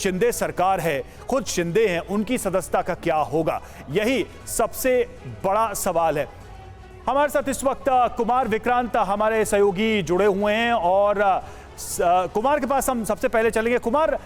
शिंदे सरकार है, खुद शिंदे हैं, उनकी सदस्यता का क्या होगा, यही सबसे बड़ा सवाल है। हमारे साथ इस वक्त कुमार विक्रांत हमारे सहयोगी जुड़े हुए हैं और कुमार के पास हम सबसे पहले चलेंगे। कुमार,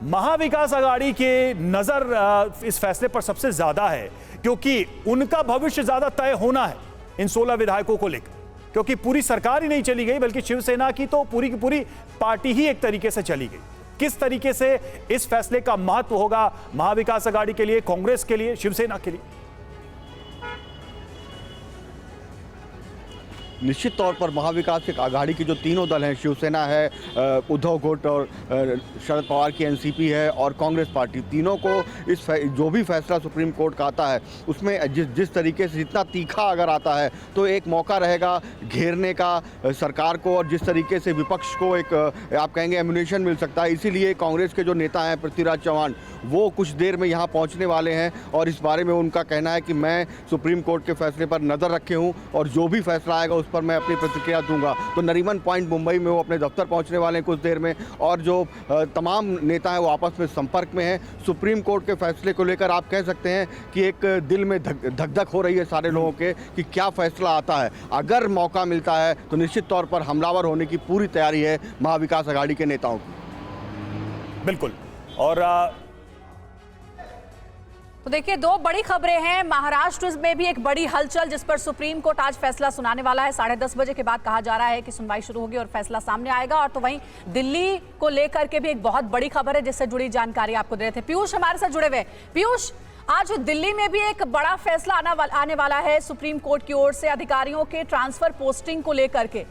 महाविकास आघाड़ी के नजर इस फैसले पर सबसे ज्यादा है क्योंकि उनका भविष्य ज्यादा तय होना है इन 16 विधायकों को लेकर, क्योंकि पूरी सरकार ही नहीं चली गई बल्कि शिवसेना की तो पूरी की पूरी पार्टी ही एक तरीके से चली गई। किस तरीके से इस फैसले का महत्व होगा महाविकास आघाड़ी के लिए, कांग्रेस के लिए, शिवसेना के लिए? निश्चित तौर पर महाविकास आघाड़ी के जो तीनों दल हैं, शिवसेना है, उद्धव गुट और शरद पवार की एनसीपी है और कांग्रेस पार्टी, तीनों को इस जो भी फैसला सुप्रीम कोर्ट का आता है उसमें जिस तरीके से जितना तीखा अगर आता है तो एक मौका रहेगा घेरने का सरकार को, और जिस तरीके से विपक्ष को एक आप कहेंगे एम्यूनेशन मिल सकता है। इसीलिए कांग्रेस के जो नेता हैं पृथ्वीराज चौहान, वो कुछ देर में यहाँ पहुँचने वाले हैं और इस बारे में उनका कहना है कि मैं सुप्रीम कोर्ट के फैसले पर नज़र रखे हूँ और जो भी फैसला आएगा पर मैं अपनी प्रतिक्रिया दूंगा। तो नरीमन पॉइंट मुंबई में वो अपने दफ्तर पहुंचने वाले हैं कुछ देर में, और जो तमाम नेता हैं वो आपस में संपर्क में हैं। सुप्रीम कोर्ट के फैसले को लेकर आप कह सकते हैं कि एक दिल में धक धक हो रही है सारे लोगों के कि क्या फैसला आता है। अगर मौका मिलता है तो निश्चित तौर पर हमलावर होने की पूरी तैयारी है महाविकास आघाड़ी के नेताओं की। बिल्कुल। और तो देखिए, दो बड़ी खबरें हैं। महाराष्ट्र में भी एक बड़ी हलचल जिस पर सुप्रीम कोर्ट आज फैसला सुनाने वाला है। 10:30 बजे के बाद कहा जा रहा है कि सुनवाई शुरू होगी और फैसला सामने आएगा। और तो वहीं दिल्ली को लेकर के भी एक बहुत बड़ी खबर है जिससे जुड़ी जानकारी आपको दे रहे थे पीयूष हमारे साथ जुड़े हुए। पीयूष, आज दिल्ली में भी एक बड़ा फैसला आने वाला है सुप्रीम कोर्ट की ओर से अधिकारियों के ट्रांसफर पोस्टिंग को लेकर के।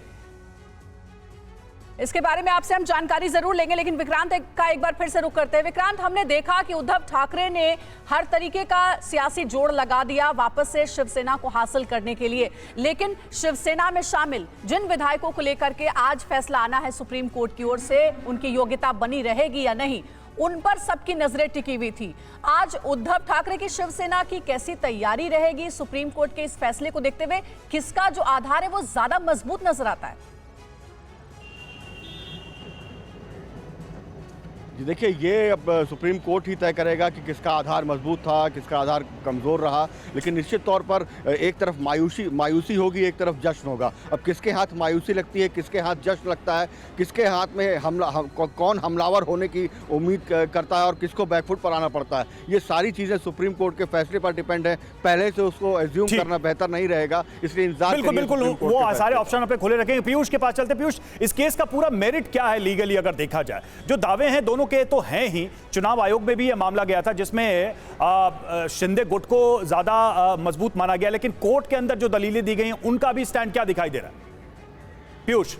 इसके बारे में आपसे हम जानकारी जरूर लेंगे, लेकिन विक्रांत का एक बार फिर से रुख करते हैं। विक्रांत, हमने देखा कि उद्धव ठाकरे ने हर तरीके का सियासी जोड़ लगा दिया वापस से शिवसेना को हासिल करने के लिए, लेकिन शिवसेना में शामिल जिन विधायकों को लेकर के आज फैसला आना है सुप्रीम कोर्ट की ओर से, उनकी योग्यता बनी रहेगी या नहीं, उन पर सबकी नजरें टिकी हुई थी। आज उद्धव ठाकरे की शिवसेना की कैसी तैयारी रहेगी सुप्रीम कोर्ट के इस फैसले को देखते हुए? किसका जो आधार है वो ज्यादा मजबूत नजर आता है? जी देखिए, ये अब सुप्रीम कोर्ट ही तय करेगा कि किसका आधार मजबूत था, किसका आधार कमज़ोर रहा। लेकिन निश्चित तौर पर एक तरफ मायूसी होगी, एक तरफ जश्न होगा। अब किसके हाथ मायूसी लगती है, किसके हाथ जश्न लगता है, किसके हाथ में कौन हमलावर होने की उम्मीद करता है और किसको बैकफुट पर आना पड़ता है, ये सारी चीज़ें सुप्रीम कोर्ट के फैसले पर डिपेंड है। पहले से उसको एज्यूम करना बेहतर नहीं रहेगा, इसलिए इंतजार बिल्कुल वो सारे ऑप्शन पे खुले रखेंगे। पीयूष के पास चलते। पीयूष, इस केस का पूरा मेरिट क्या है लीगली अगर देखा जाए? जो दावे हैं दोनों के तो हैं ही, चुनाव आयोग में भी यह मामला गया था जिसमें शिंदे गुट को ज्यादा मजबूत माना गया, लेकिन कोर्ट के अंदर जो दलीलें दी गई हैं उनका भी स्टैंड क्या दिखाई दे रहा है? पीयूष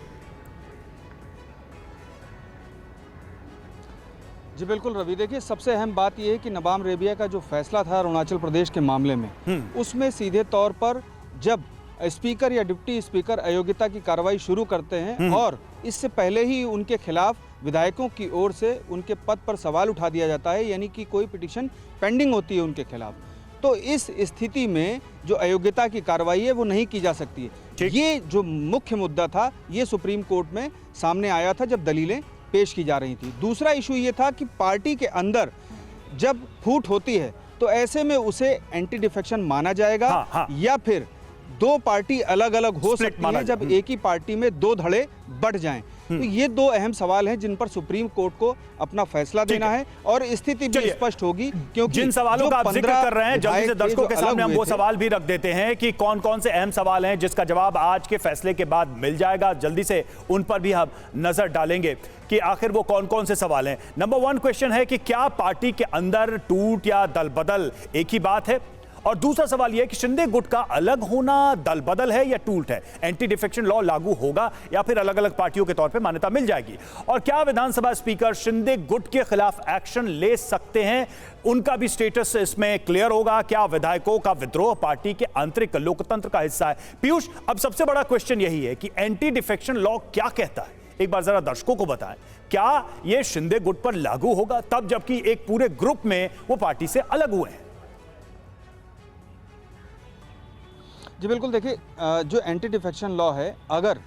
जी बिल्कुल रवि, देखिए सबसे अहम बात यह है कि नबाम रेबिया का जो फैसला था अरुणाचल प्रदेश के मामले में, उसमें सीधे तौर पर जब स्पीकर या डिप्टी स्पीकर अयोग्यता की कार्रवाई शुरू करते हैं और इससे पहले ही उनके खिलाफ विधायकों की ओर से उनके पद पर सवाल उठा दिया जाता है, यानी कि कोई पिटीशन पेंडिंग होती है उनके खिलाफ, तो इस स्थिति में जो अयोग्यता की कार्रवाई है वो नहीं की जा सकती है। ये जो मुख्य मुद्दा था ये सुप्रीम कोर्ट में सामने आया था जब दलीलें पेश की जा रही थी। दूसरा इशू ये था कि पार्टी के अंदर जब फूट होती है तो ऐसे में उसे एंटी डिफेक्शन माना जाएगा या फिर दो पार्टी अलग अलग हो सकती है जब एक ही पार्टी में दो धड़े बढ़ जाएं। तो ये दो अहम सवाल हैं जिन पर सुप्रीम कोर्ट को अपना फैसला देना है और स्थिति भी स्पष्ट होगी, क्योंकि जिन सवालों का आप जिक्र कर रहे हैं जल्दी से दर्शकों के सामने हम वो सवाल भी रख देते हैं कि कौन कौन से अहम सवाल हैं जिसका जवाब आज के फैसले के बाद मिल जाएगा। जल्दी से उन पर भी हम नजर डालेंगे कि आखिर वो कौन कौन से सवाल हैं। नंबर 1 क्वेश्चन है कि क्या पार्टी के अंदर टूट या दल बदल एक ही बात है? और दूसरा सवाल यह है कि शिंदे गुट का अलग होना दल बदल है या टूट है? एंटी डिफेक्शन लॉ लागू होगा या फिर अलग अलग पार्टियों के तौर पे मान्यता मिल जाएगी? और क्या विधानसभा स्पीकर शिंदे गुट के खिलाफ एक्शन ले सकते हैं? उनका भी स्टेटस इसमें क्लियर होगा। क्या विधायकों का विद्रोह पार्टी के आंतरिक लोकतंत्र का हिस्सा है? पीयूष, अब सबसे बड़ा क्वेश्चन यही है कि एंटी डिफेक्शन लॉ क्या कहता है? एक बार जरा दर्शकों को बताएं, क्या यह शिंदे गुट पर लागू होगा तब जबकि एक पूरे ग्रुप में वो पार्टी से अलग हुए हैं? जी बिल्कुल, देखिए जो एंटी डिफेक्शन लॉ है, अगर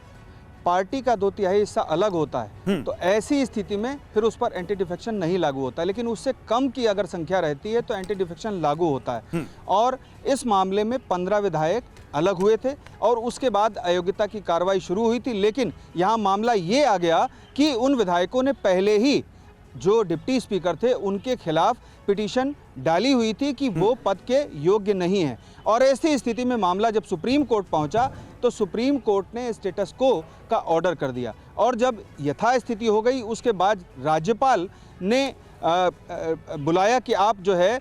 पार्टी का 2/3 हिस्सा अलग होता है तो ऐसी स्थिति में फिर उस पर एंटी डिफेक्शन नहीं लागू होता, लेकिन उससे कम की अगर संख्या रहती है तो एंटी डिफेक्शन लागू होता है। और इस मामले में 15 विधायक अलग हुए थे और उसके बाद अयोग्यता की कार्रवाई शुरू हुई थी, लेकिन यहाँ मामला ये आ गया कि उन विधायकों ने पहले ही जो डिप्टी स्पीकर थे उनके खिलाफ पिटीशन डाली हुई थी कि वो पद के योग्य नहीं है। और ऐसी स्थिति में मामला जब सुप्रीम कोर्ट पहुंचा तो सुप्रीम कोर्ट ने स्टेटस को का ऑर्डर कर दिया और जब यथास्थिति हो गई उसके बाद राज्यपाल ने बुलाया कि आप जो है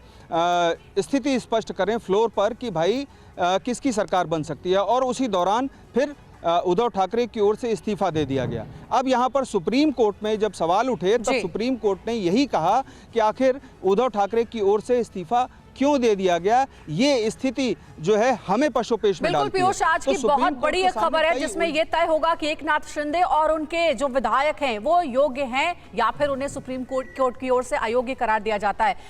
स्थिति स्पष्ट करें फ्लोर पर कि भाई किसकी सरकार बन सकती है, और उसी दौरान फिर उद्धव ठाकरे की ओर से इस्तीफा दे दिया गया। अब यहाँ पर सुप्रीम कोर्ट में जब सवाल उठे तब सुप्रीम कोर्ट ने यही कहा कि आखिर उद्धव ठाकरे की ओर से इस्तीफा क्यों दे दिया गया, ये स्थिति जो है हमें पशुपेश में डालती है। पीयूष, आज की बहुत बड़ी एक खबर है जिसमें यह तय होगा कि एकनाथ शिंदे और उनके जो विधायक हैं वो योग्य हैं या फिर उन्हें सुप्रीम कोर्ट की ओर से अयोग्य करार दिया जाता है।